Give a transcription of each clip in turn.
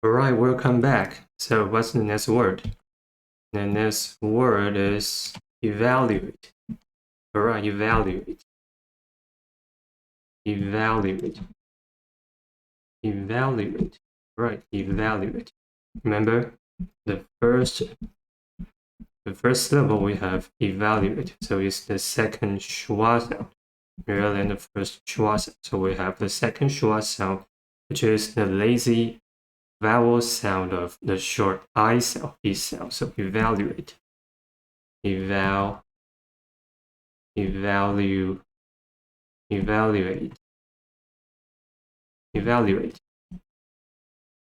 Alright, welcome back. So what's the next word? The next word is evaluate. Alright, evaluate. Evaluate. Evaluate. Right, evaluate. Remember the first syllable we have evaluate. So it's the second schwa sound rather than the first schwa sound. So we have the second schwa sound, which is the lazy vowel sound of the short I sound, E sound. So evaluate. Evaluate.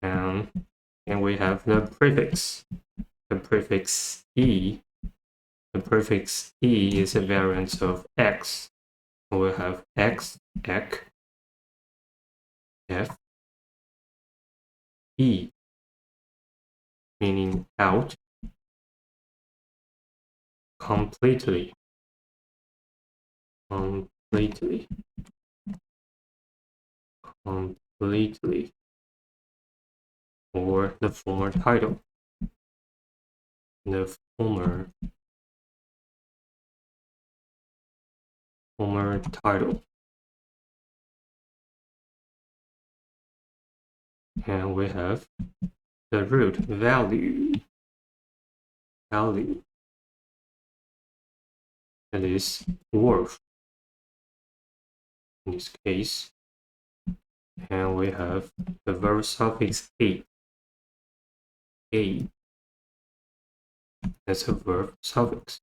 And we have the prefix E. The prefix E is a variant of X. We have X, ek, F, E, meaning out, completely, or the former title. The former title. And we have the root value. That is worth in this case. And we have the verb suffix a. That's a verb suffix.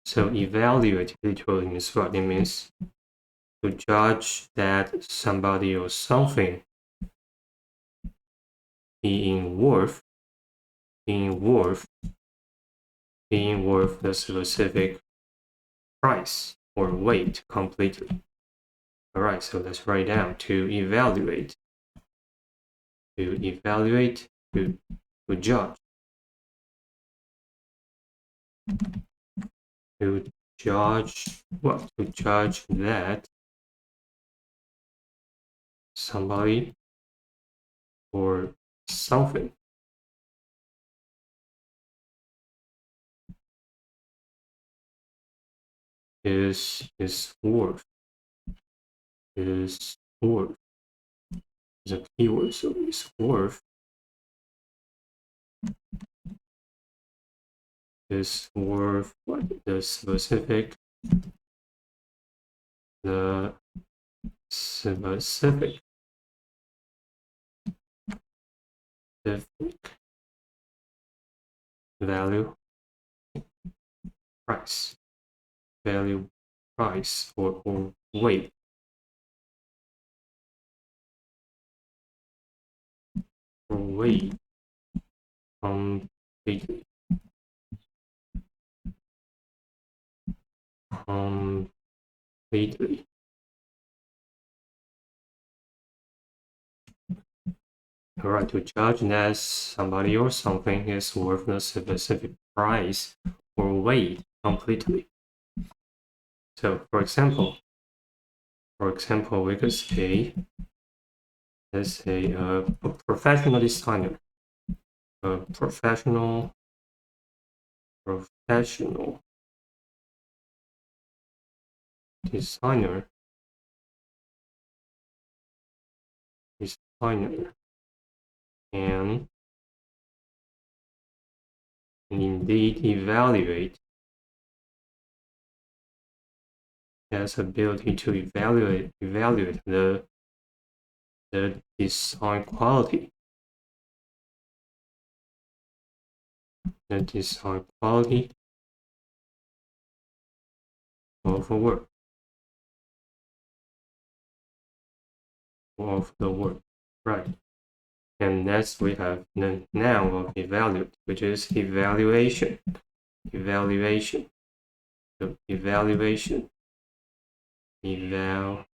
So evaluate literally means what? It means to judge that somebody or something being worth the specific price or weight completely. Alright, so let's write down to evaluate. To judge. To judge what? To judge that somebody or something is worth. Is a keyword, so is worth. Is worth what? The specific value price or weight. Or weight completely. Alright, to judge that somebody or something is worth a specific price or weight completely. So, for example, we could say, let's say a professional designer. A professional designer and indeed evaluate. Has ability to evaluate the design quality. The design quality of a work. Of the work, right? And next we have the noun of evaluate, which is evaluation. So evaluation. Evaluation.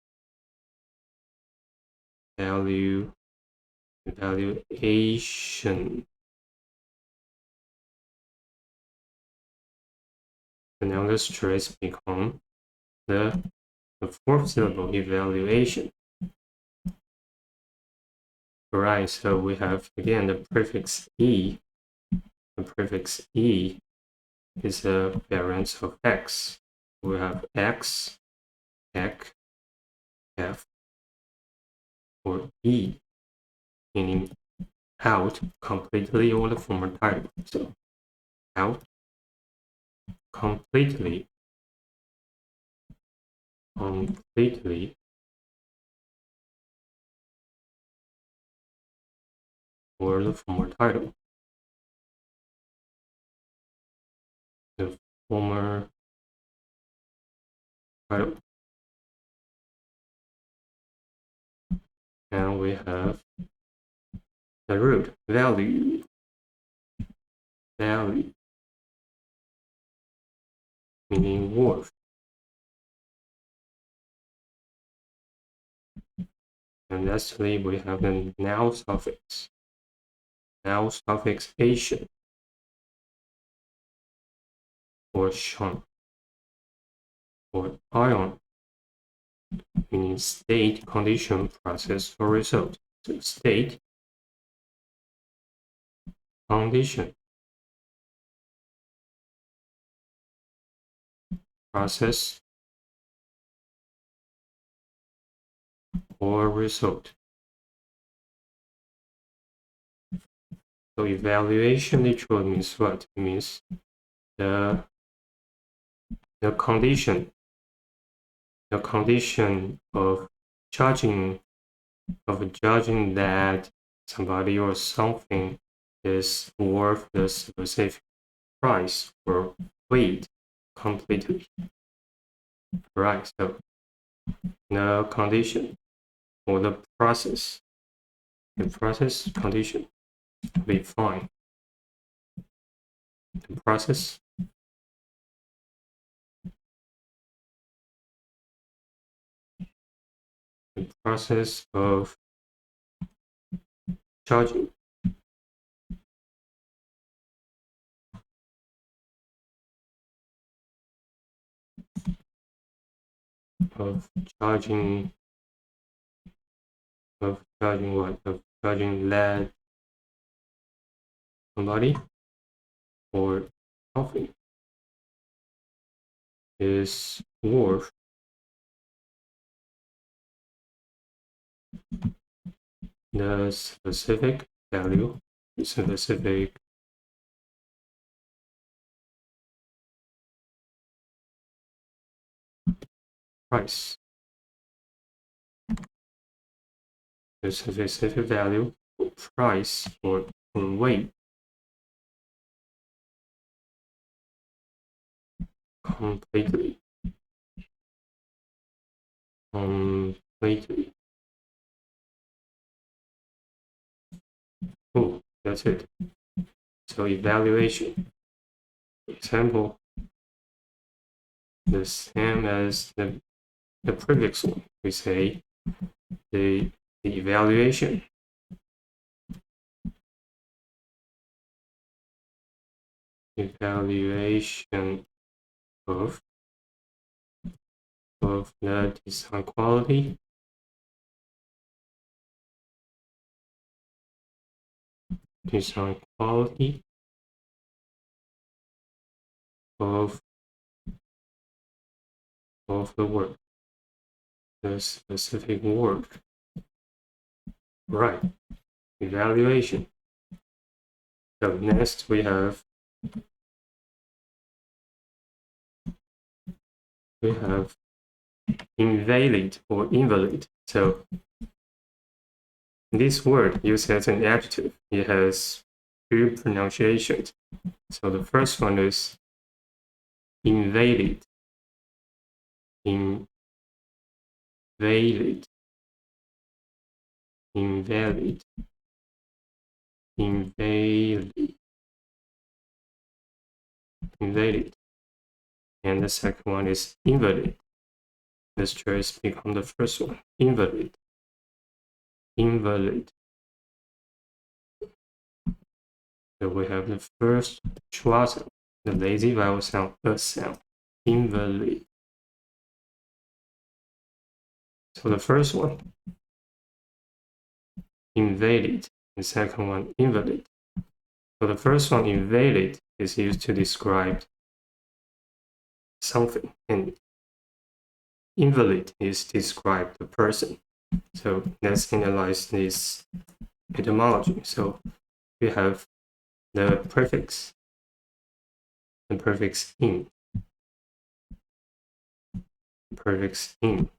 And now the stress become the fourth syllable, evaluation. Right, so we have again the prefix E. The prefix E is a variant of X. We have X, Ek, F, or E, meaning out completely or the former type. So out completely, completely, or the former title. The former title. And we have the root, value, value, meaning worth. And lastly, we have the noun suffix. Noun suffix Asian or shun or ion, meaning state, condition, process, or result. So state, condition, process, or result. So evaluation literally means what? It means the condition of judging that somebody or something is worth the specific price or weight completely. Right, so the condition or the process condition will be fine. The process of charging that somebody or something is worth the specific value, specific price, the specific value or price or weight completely. Oh, that's it. So evaluation, for example, the same as the previous one. We say the evaluation of the design quality of the work, the specific work. Right, evaluation. So next we have invalid or invalid. So this word used as an adjective, it has two pronunciations. So the first one is invalid. Invalid. Invalid. Invalid. Invalid. And the second one is invalid. Let's just become the first one. Invalid. Invalid. So we have the first schwa sound, the lazy vowel sound, a sound. Invalid. So the first one, invalid, the second one invalid. So the first one, invalid, is used to describe something, and invalid is describe the person. So let's analyze this etymology. So we have the prefix in, prefix in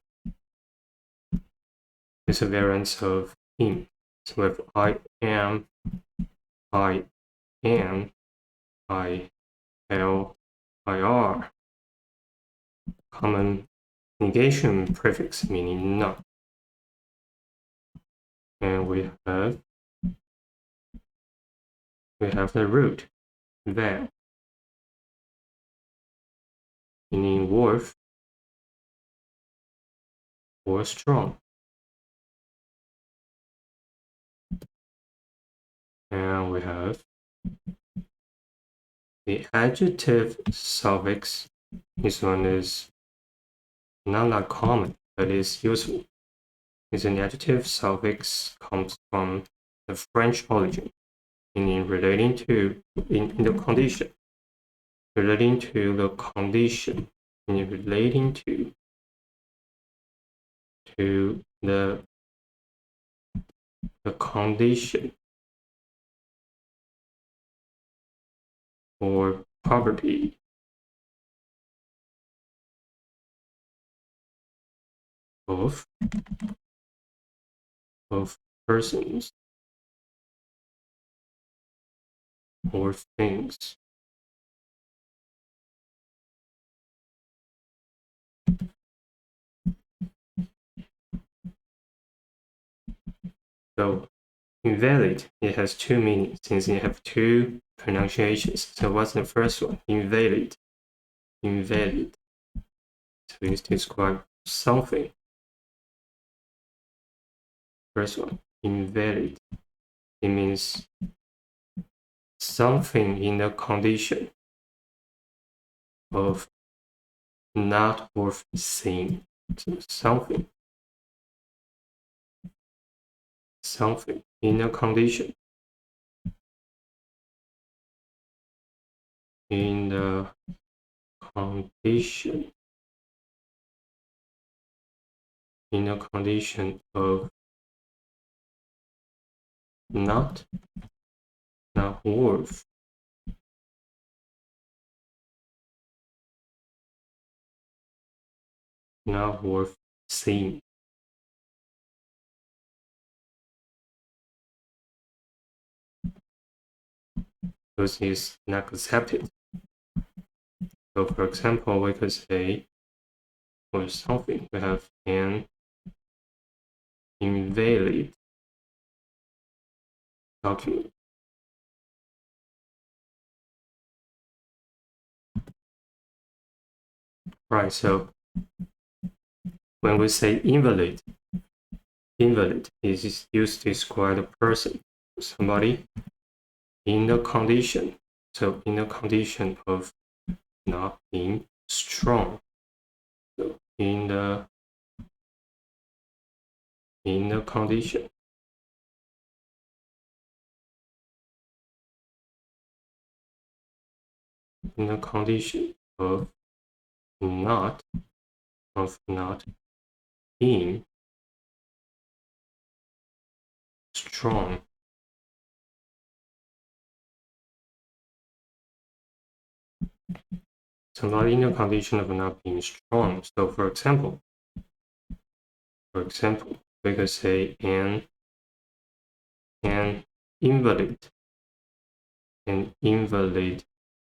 is a variant of in. So if I am, I am, I L, I R, common negation prefix meaning not. And we have the root VAL meaning worth or strong. And we have the adjective suffix. This one is not that common, but is useful. It's an adjective suffix, comes from the French origin, meaning relating to in the condition, relating to the condition, meaning relating to the condition or property of persons or things. So invalid, it has two meanings since it have two pronunciations. So what's the first one? Invalid. Invalid. So it's describe something. First one, invalid. It means something in the condition of not worth seeing. So something in the condition of not worth seeing. Because it's not accepted. So for example, we could say for something, we have an invalid document. Right, so when we say invalid is used to describe a person, somebody in the condition. So in the condition of not being strong. So in the condition of not being strong. So not in the condition of not being strong. So for example, we could say an invalid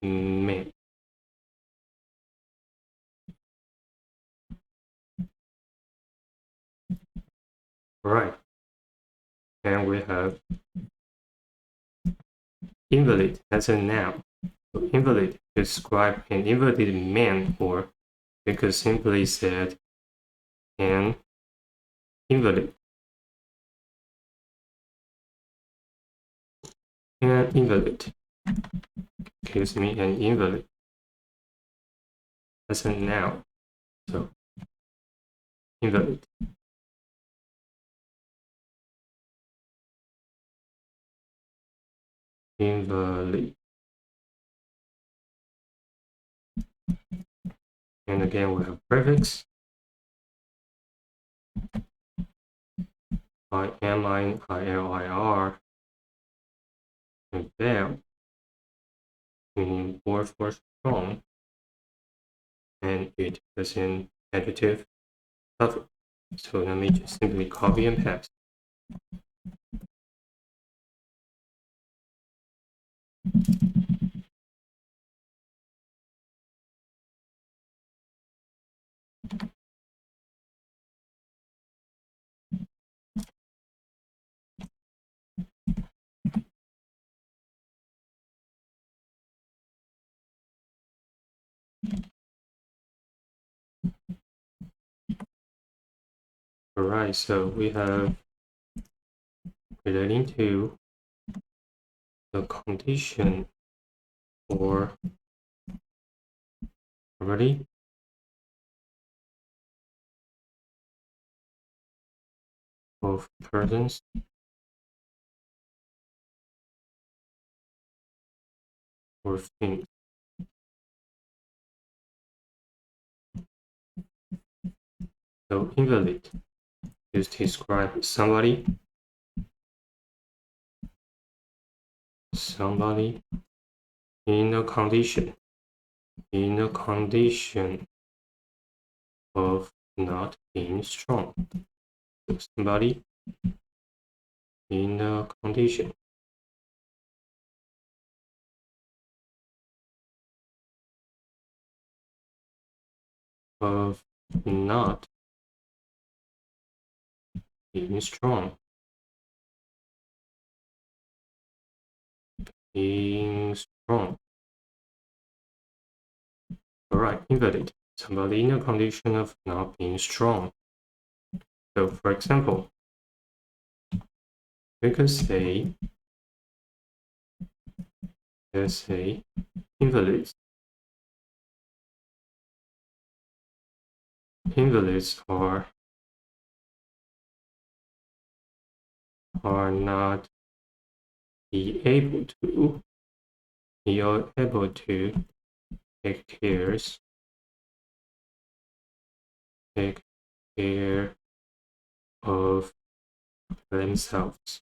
man. Right. And we have invalid as a noun. So invalid describe an invalid man, or we could simply said an invalid. An invalid. Excuse me, an invalid as a noun. So invalid. invalid. And again, we have prefix. IMILIR, and VAL, meaning word for strong, and it is an adjective suffix. So let me just simply copy and paste. Alright, so we have relating to the condition or property of persons or things. So invalid is to describe somebody in a condition of not being strong. So somebody in a condition of not being strong. Alright, invalid. Somebody in a condition of not being strong. So for example, we could say, let's say, invalids. Invalids are not able to take care of themselves.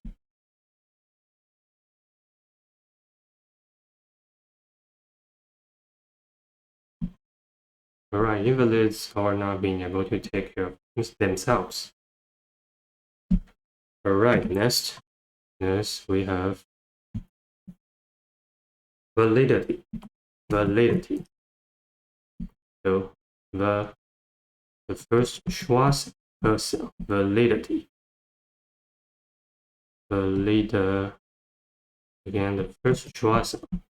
Alright, invalids are not being able to take care of themselves. Alright, next we have validity. So the first Schwarz person, validity. Again, the first Schwarz,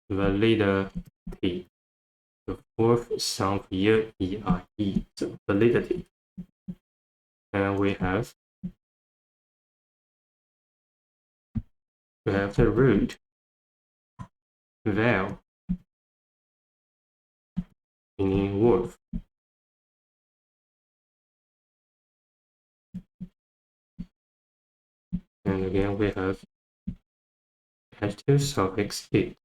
validity. The fourth sound E-I-E, so validity. And we have the root VAL, meaning worth. And again, we have adjective suffix it,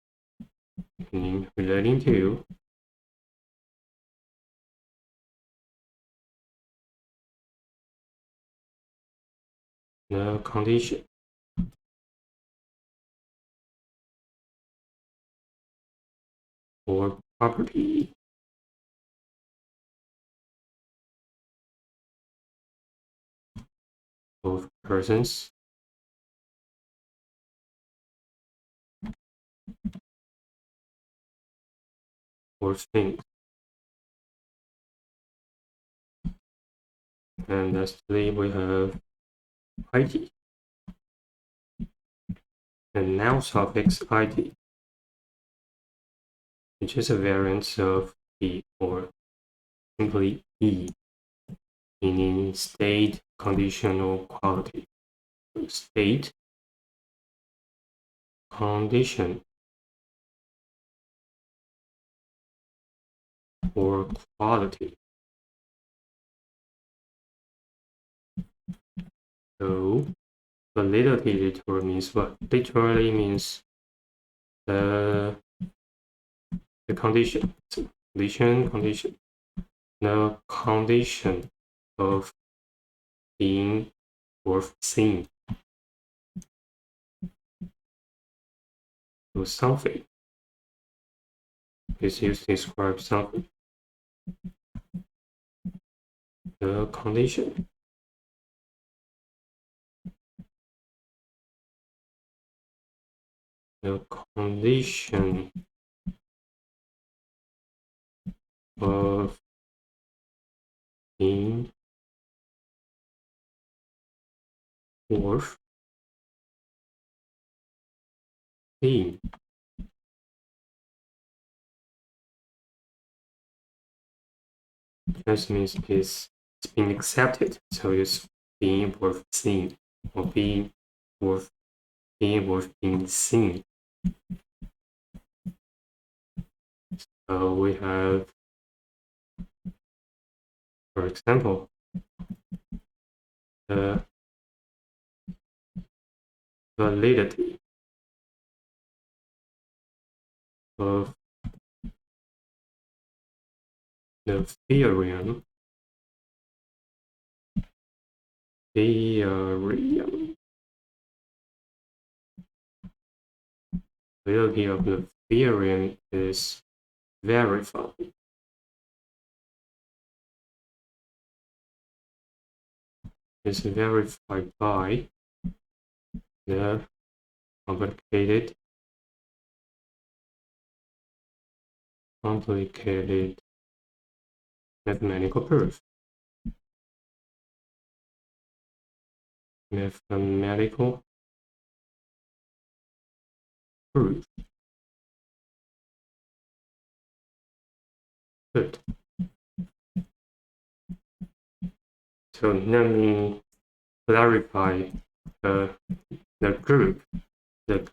meaning relating to the condition or property of persons or things. And lastly, we have IT, and noun suffix IT, which is a variant of E or simply E, meaning state, condition, or quality. State, condition, or quality. So validity literally means what? Literally means the condition. So condition. The condition of being worth seeing. So something is used to describe something. The condition. The condition of being worth seeing. Just means it's being accepted, so it's being worth seeing, or being worth being seen. So we have, for example, the validity of the theorem. Validity of the theorem is verified. It's verified by the complicated mathematical proof. Mathematical proof. Good. So let me clarify the group, the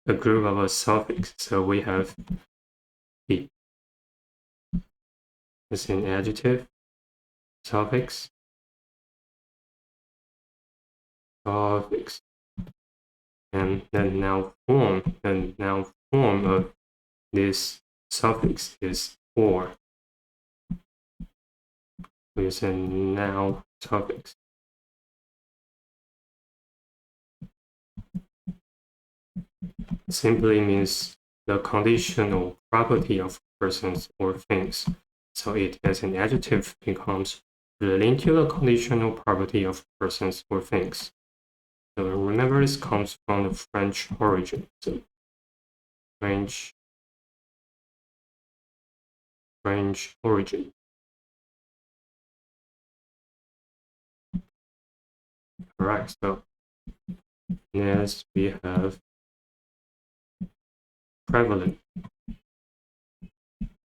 group of a suffix. So we have be. It's an adjective, suffix, and the noun form of this suffix is or. It's a noun suffix. Simply means the conditional property of persons or things. So it as an adjective becomes linked to the conditional property of persons or things. So remember, this comes from the French origin. So French origin. All right. So next we have prevalent.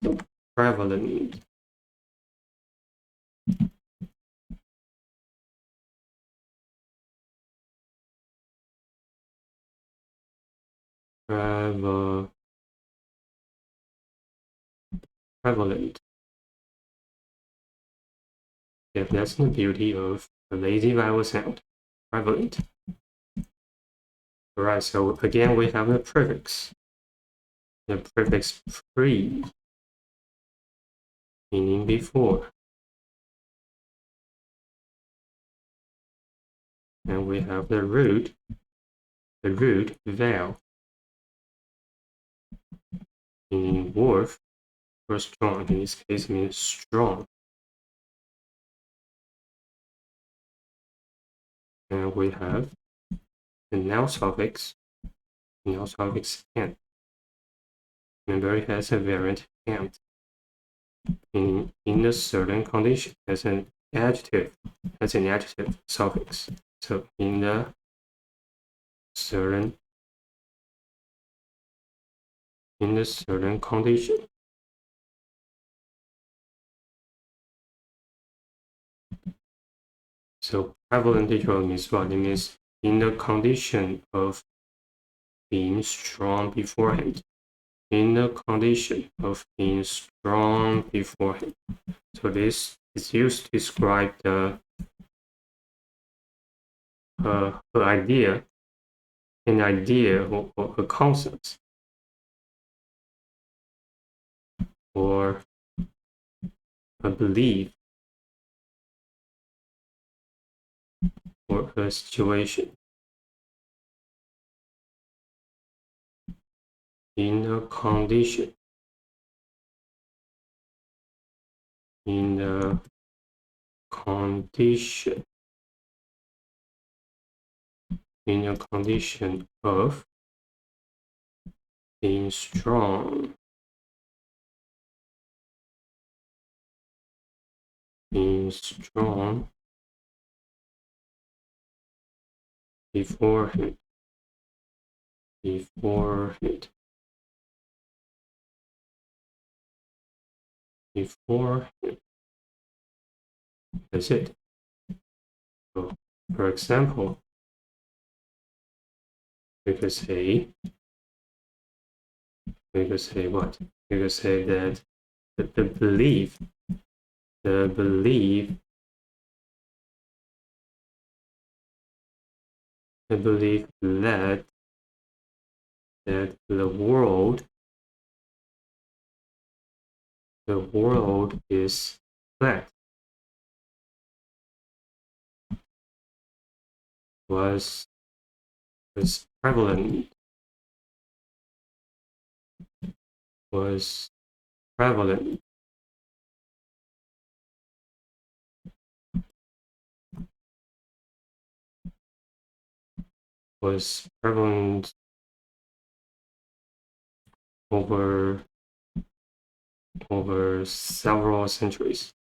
So prevalent. Prevalent. Yeah, that's the beauty of the lazy vowel sound. Prevalent. All right, so again we have the prefix. The prefix pre, meaning before. And we have the root VAL, meaning worth or strong. In this case, means strong. And we have the noun suffix. Noun suffix "ant." Remember, it has a variant "ant" in a certain condition as an adjective suffix. So in the certain condition. So prevalent literally means what? It means in the condition of being strong beforehand. In the condition of being strong beforehand. So this is used to describe the idea, an idea or a concept. or a belief or a situation. In a condition. In a condition. In a condition of being strong. Being strong beforehand. Beforehand. Beforehand. That's it. So, for example, we could say what? We could say that the belief that the world is flat was prevalent was prevalent was prevalent over several centuries.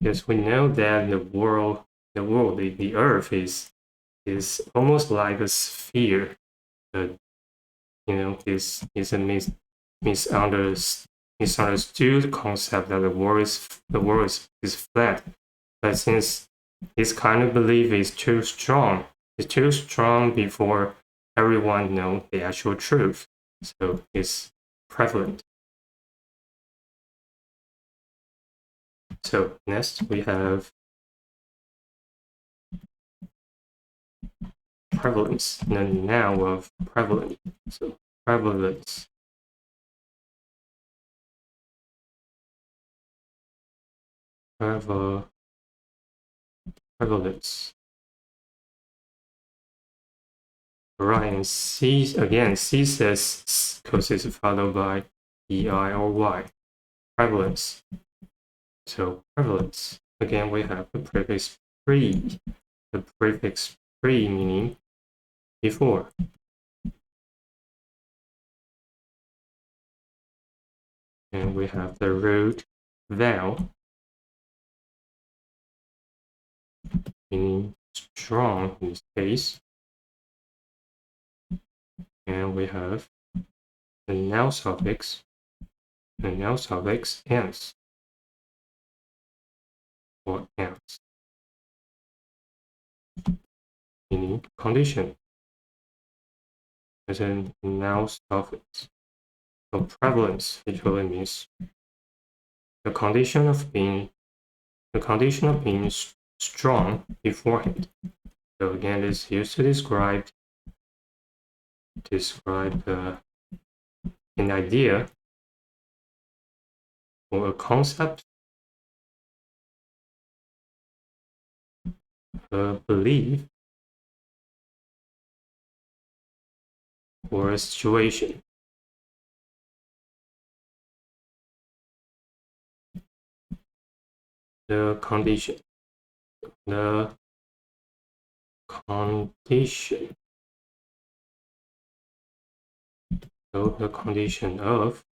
Yes, we know that the Earth is almost like a sphere. Is a misunderstood concept that the world is flat. But since this kind of belief is too strong, before everyone knows the actual truth, so it's prevalent. So next we have prevalence, the noun of prevalent. So prevalence. Prevalence. Right, and C says because it's followed by EI or Y. Prevalence. So prevalence. Again, we have the prefix pre. The prefix pre meaning before. And we have the root VAL meaning strong in this case. And we have the noun suffix. The noun suffix ans or ans meaning condition as a noun suffix. So prevalence literally means the condition of being strong beforehand. So again, it's used to describe an idea or a concept, a belief, or a situation. The condition. So the condition of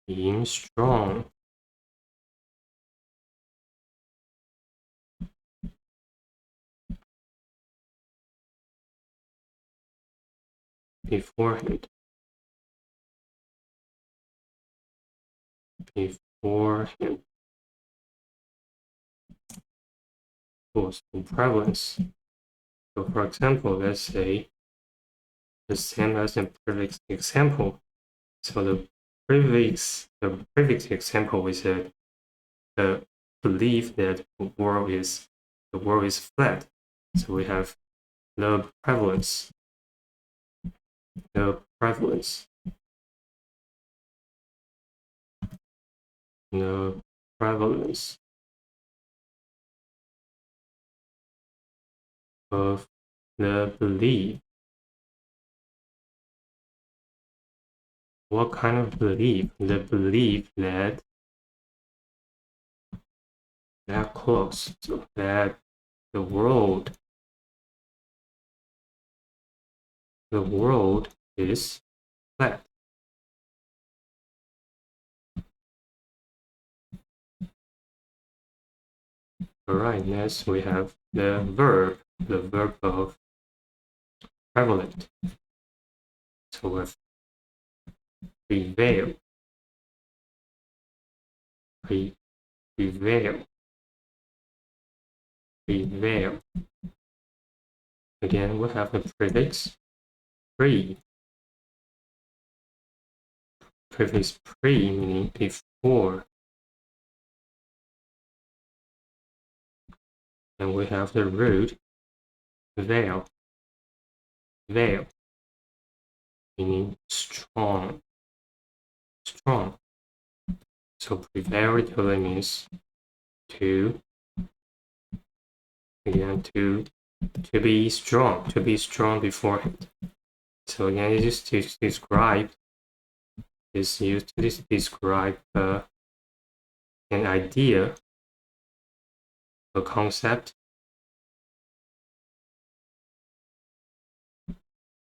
being strong beforehand. So prevalence. So for example, let's say the same as the previous example. So the previous example we said the belief that the world is the world is flat. So we have the prevalence, the prevalence, the prevalence of the belief. What kind of belief? The belief that close, so that the world is flat. Alright, next we have the verb of prevalent. So with prevail, prevail. Again, we have the prefix pre. Prefix pre meaning before. And we have the root veil, meaning strong. So prevail literally means to be strong beforehand. So again, it is used to describe an idea, a concept,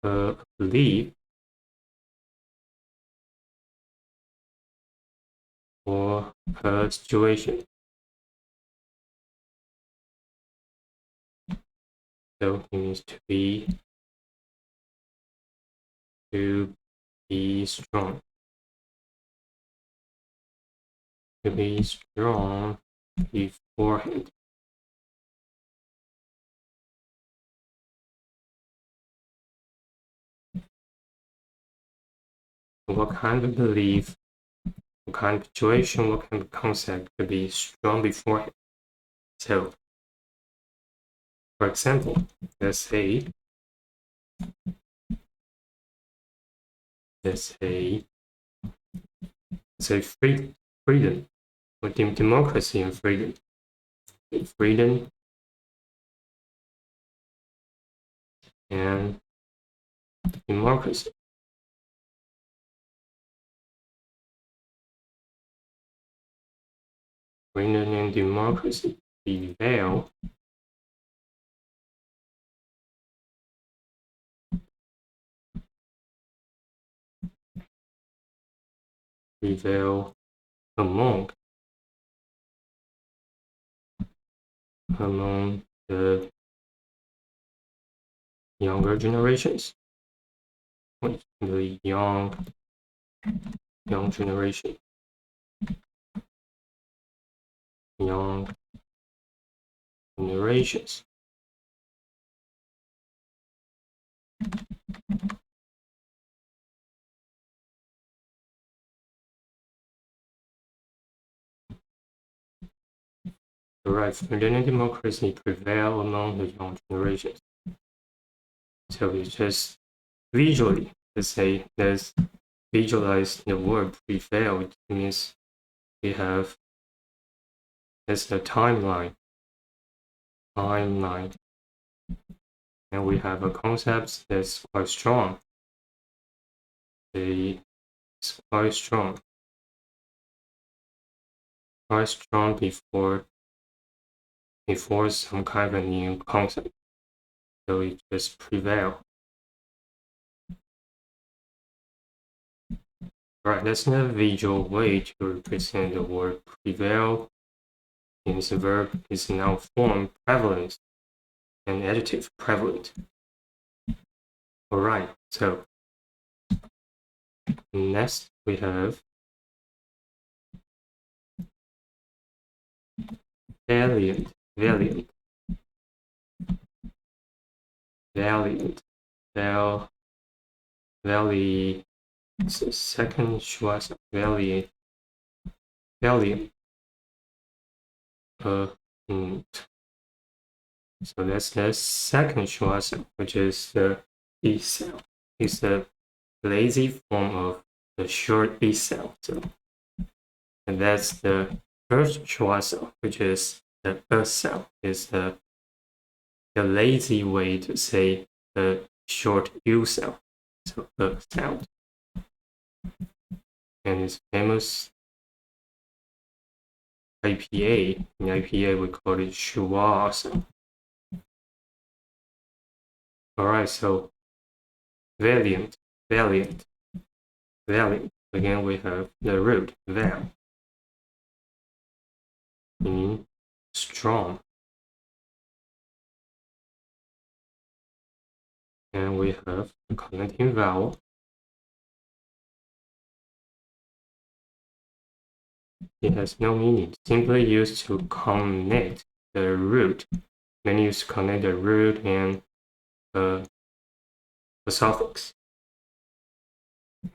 a belief, or a situation. So it means to be strong. To be strong beforehand. What kind of belief, what kind of situation, what kind of concept could be strong beforehand? So, for example, let's say freedom, or democracy and freedom. Freedom and democracy. Freedom and democracy prevail among the younger generations. The young generation. Young generations. Right, freedom and democracy prevail among the young generations. So we just visually, let's say, let's visualize the word prevail. It means we have it's the timeline, and we have a concept that's quite strong. It's quite strong before some kind of new concept. So it just prevail. Right, that's another visual way to represent the word prevail. Its verb is now form prevalent and adjective prevalent. Alright, so next we have valiant. It's the second Schwarz valiant. So that's the second schwa sound, which is the E sound. It's the lazy form of the short E sound. So, and that's the first schwa sound, which is the sound. Is the lazy way to say the short U sound. So sound. And it's famous IPA. In IPA, we call it schwa sound. All right, so valiant. Again, we have the root VAL, meaning strong. And we have the connecting vowel. It has no meaning, simply used to connect the root. Many use to connect the root and the suffix.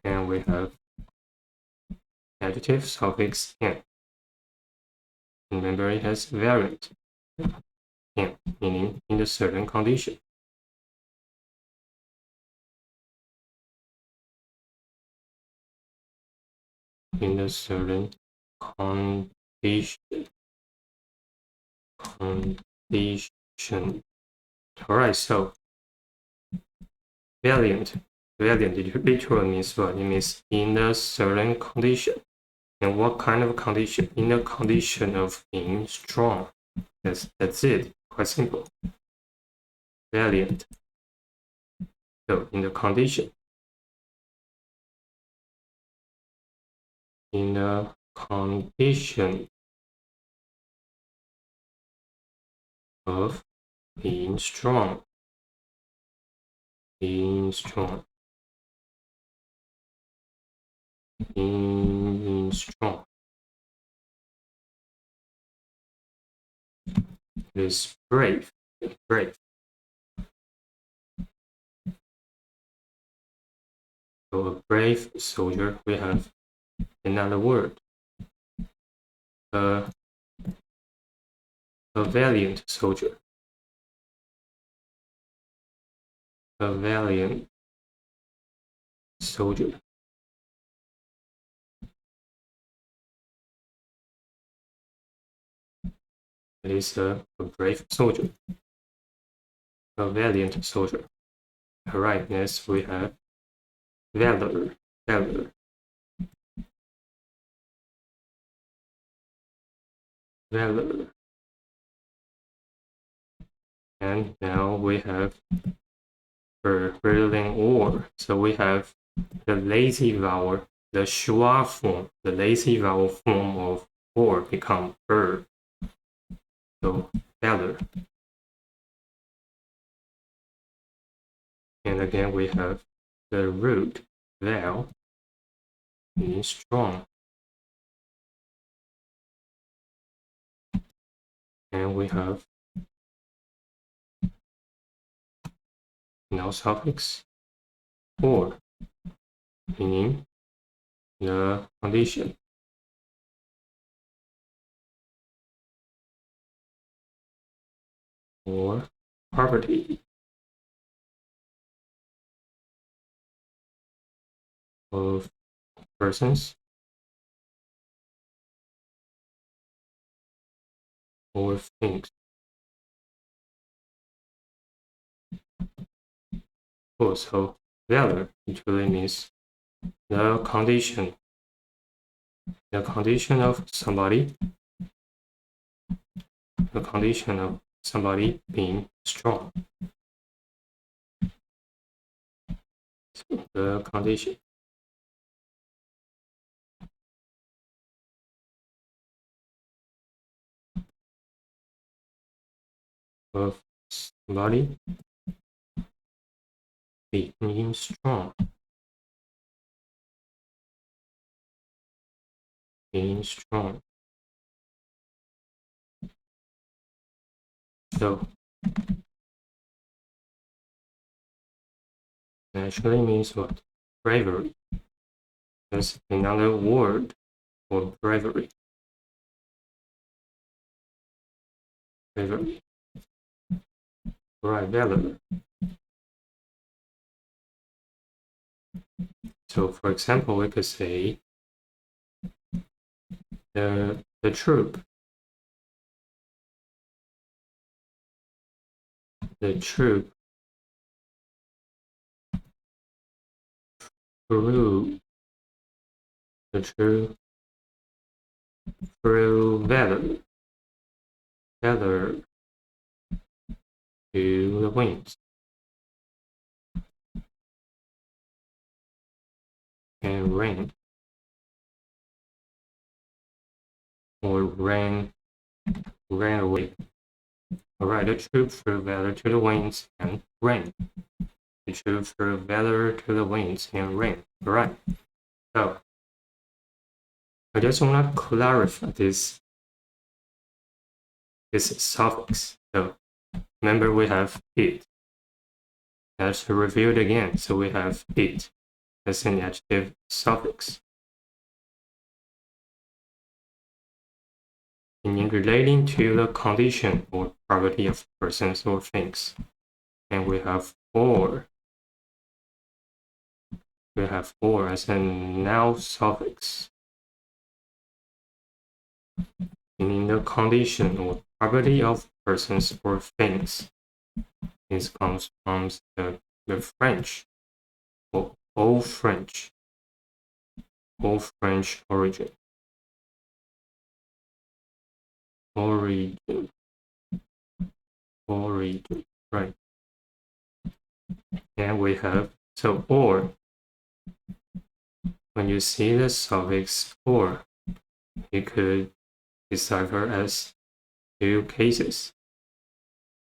And we have adjective suffix and. Remember, it has variant and, meaning in a certain condition. In a certain condition. All right, so valiant literally means what? It means in a certain condition. And what kind of condition? In a condition of being strong. That's it. Quite simple. Valiant. So in the condition. In a condition of being strong. Being strong. Being strong. It is brave. Brave. So a brave soldier, we have another word. A valiant soldier. A valiant soldier. It is a brave soldier. A valiant soldier. All right, next we have valor. Valor. Valor. And now we have Berlin or. So we have the lazy vowel, the schwa form, the lazy vowel form of or become er. So valor. And again we have the root val means strong. And we have now suffix or, meaning the condition. Or property of persons or things. Also, valor literally means the condition of somebody, the condition of somebody being strong. So the condition. Of somebody being strong. Being strong. So actually means what? Bravery. That's another word for bravery. Bravery. Alright, valid. So for example, we could say the troop. The troop through the troop through valor to the winds and rain, or ran away. Alright, the troop threw valor to the winds and rain. The troop threw valor to the winds and rain. Alright, so I just want to clarify this suffix. So remember, we have it. Let's review it again. So we have it as an adjective suffix. In relating to the condition or property of persons or things. And we have or. We have or as a noun suffix. In the condition or property of persons or things. This comes from the French, or Old French origin. Origin, right? And we have, so or, when you see the suffix or, you could decipher as two cases.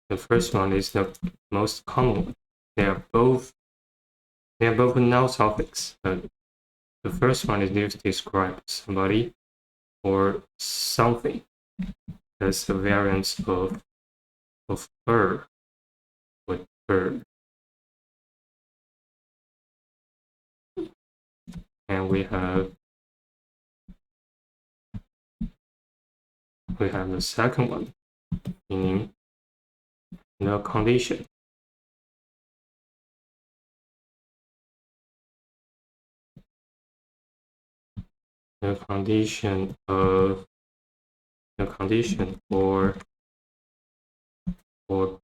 The first one is the most common one. They are both noun suffix, but the first one is used to describe somebody or something. That's the variance of bird with bird. And we have the second one, meaning the condition. The condition or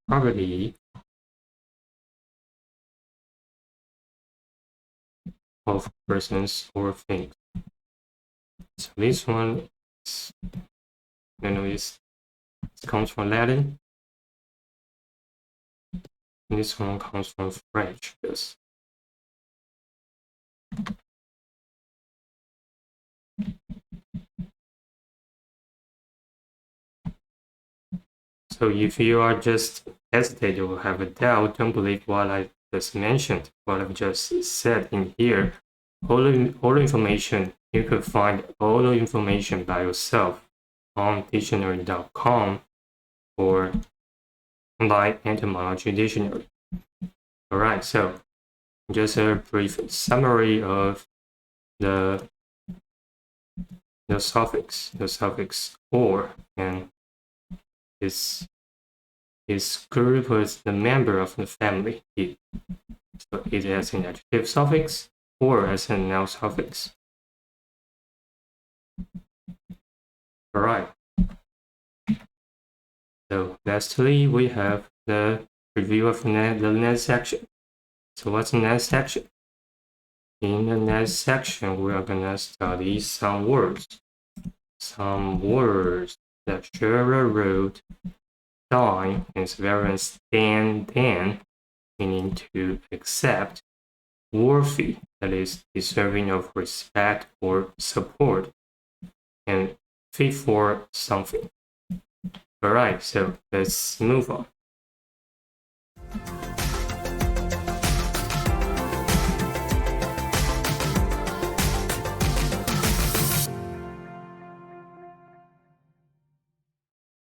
property of persons or things. So this one is, it comes from Latin. And this one comes from French. Yes. So if you are just hesitate or have a doubt, don't believe what I just mentioned, what I've just said in here. All the information, you could find all the information by yourself on dictionary.com or by Etymology Dictionary. Alright, so just a brief summary of the suffix or, and its group is the member of the family it. So it has an adjective suffix or as a noun suffix. Alright. So lastly, we have the review of the next section. So what's the next section? In the next section, we are gonna study some words that share a root, dine, and its variance than, meaning to accept, worthy, that is deserving of respect or support, and fit for something. Alright, so let's move on.